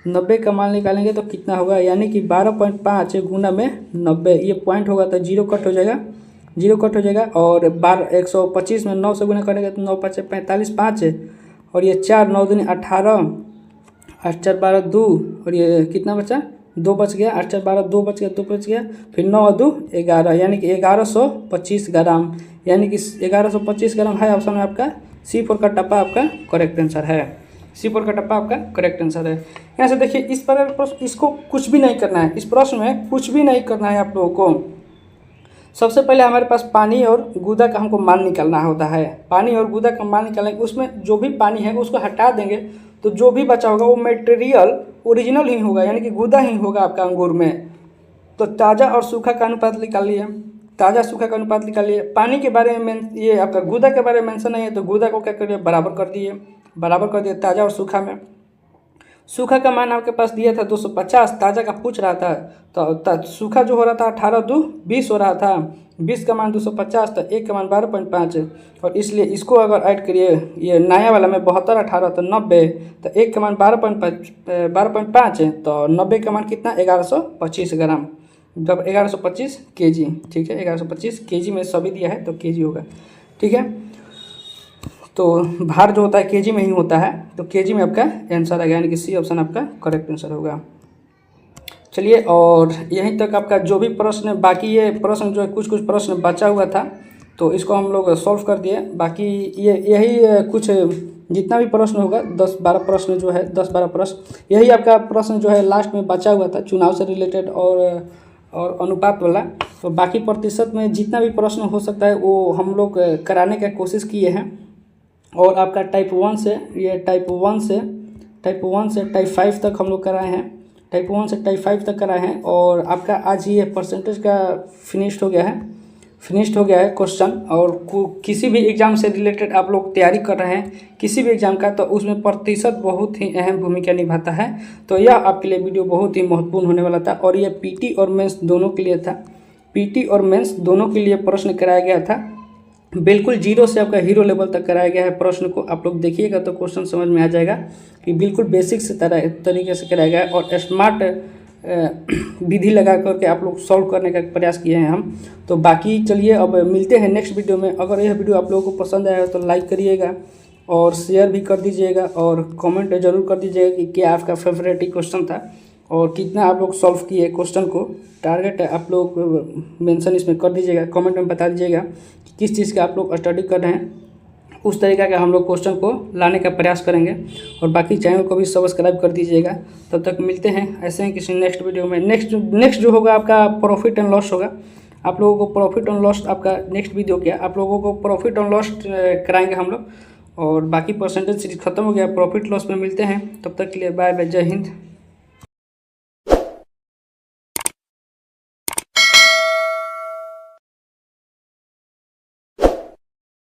A: 90 का मान निकालेंगे तो कितना होगा, यानी कि 12.5 गुना में 90, ये पॉइंट होगा तो जीरो कट हो जाएगा, जीरो कट हो जाएगा। और 125 में 9 से गुना करेंगे तो 9 5 45 5 है, और ये 4 9 दूनी 18, 8 4 12 2, और ये कितना बचा 2 बच गया, 8 4 12 2 बच गया, 2 बच गया, फिर 9 2 11, यानी कि 1125 ग्राम, यानी कि 1125 ग्राम है ऑप्शन में आपका C4 का टप्पा आपका करेक्ट आंसर है। C4 का टप्पा आपका करेक्ट आंसर है। यहाँ से देखिए इस पर इसको कुछ भी नहीं करना है, इस प्रश्न में कुछ भी नहीं करना है आप लोगों को। सबसे पहले हमारे पास पानी और गूदा का हमको मान निकालना होता है। पानी और गूदा का मान निकालेंगे, उसमें जो भी पानी है उसको हटा देंगे तो जो भी बचा होगा वो मटेरियल ओरिजिनल ही होगा, यानी कि गूदा ही होगा आपका अंगूर में। तो ताज़ा और सूखा का अनुपात निकालिए, ताज़ा सूखा का अनुपात निकालिए। पानी के बारे में ये आपका गूदा के बारे में मेंशन नहीं है, तो गूदा को क्या करिए बराबर कर दिए, बराबर कर दिए ताज़ा और सूखा में। सूखा का मान आपके पास दिया था 250, ताज़ा का पूछ रहा था, तो सूखा जो हो रहा था 18 2 20 हो रहा था, 20 का मान 250, तो एक का मान 12.5 है, और इसलिए इसको अगर ऐड करिए ये नया वाला में 72 18 तो 90, तो एक का मान 12.5 है, तो 90 का मान कितना 1125 ग्राम, जब 1125 kg, ठीक है 1125 kg में सभी दिया है तो kg होगा, ठीक है। तो भार जो होता है केजी में ही होता है, तो केजी में आपका आंसर आ गया, यानी कि सी ऑप्शन आपका करेक्ट आंसर होगा। चलिए, और यहीं तक आपका जो भी प्रश्न, बाकी ये प्रश्न जो है कुछ कुछ प्रश्न बचा हुआ था तो इसको हम लोग सॉल्व कर दिए। बाकी ये यही कुछ जितना भी प्रश्न होगा 10-12 प्रश्न जो है 10-12 प्रश्न, यही आपका प्रश्न जो है लास्ट में बचा हुआ था चुनाव से रिलेटेड और अनुपात वाला। तो बाकी प्रतिशत में जितना भी प्रश्न हो सकता है वो हम लोग कराने का कोशिश किए हैं। और आपका टाइप 1 से ये टाइप 1 से टाइप 5 तक हम लोग कराए हैं, टाइप 1 से टाइप 5 तक कराए हैं। और आपका आज ये परसेंटेज का फिनिश्ड हो गया है क्वेश्चन। और किसी भी एग्ज़ाम से रिलेटेड आप लोग तैयारी कर रहे हैं किसी भी एग्ज़ाम का, तो उसमें प्रतिशत बहुत ही अहम भूमिका निभाता है। तो यह आपके लिए वीडियो बहुत ही महत्वपूर्ण होने वाला था, और यह पीटी और मेंस दोनों के लिए था, पीटी और मेंस दोनों के लिए प्रश्न कराया गया था। बिल्कुल जीरो से आपका हीरो लेवल तक कराया गया है प्रश्न को। आप लोग देखिएगा तो क्वेश्चन समझ में आ जाएगा कि बिल्कुल बेसिक से तरीके से कराया गया है, और स्मार्ट विधि लगा करके आप लोग सॉल्व करने का प्रयास किए हैं हम। तो बाकी चलिए अब मिलते हैं नेक्स्ट वीडियो में। अगर यह वीडियो आप लोगों को पसंद आया तो लाइक करिएगा और शेयर भी कर दीजिएगा, और कमेंट जरूर कर दीजिएगा कि क्या आपका फेवरेट क्वेश्चन था और कितना आप लोग सॉल्व किए क्वेश्चन को। टारगेट आप लोग मेंशन इसमें कर दीजिएगा, कमेंट में बता दीजिएगा कि किस चीज़ का आप लोग स्टडी कर रहे हैं, उस तरीका का हम लोग क्वेश्चन को लाने का प्रयास करेंगे। और बाकी चैनल को भी सब्सक्राइब कर दीजिएगा। तब तक मिलते हैं ऐसे ही किसी नेक्स्ट वीडियो में। नेक्स्ट जो होगा आपका प्रॉफिट एंड लॉस होगा। आप लोगों को प्रॉफिट एंड लॉस आपका नेक्स्ट वीडियो क्या आप लोगों को प्रॉफिट एंड लॉस कराएंगे हम लोग। और बाकी परसेंटेज सीरीज खत्म हो गया, प्रॉफिट लॉस में मिलते हैं। तब तक के लिए बाय बाय, जय हिंद।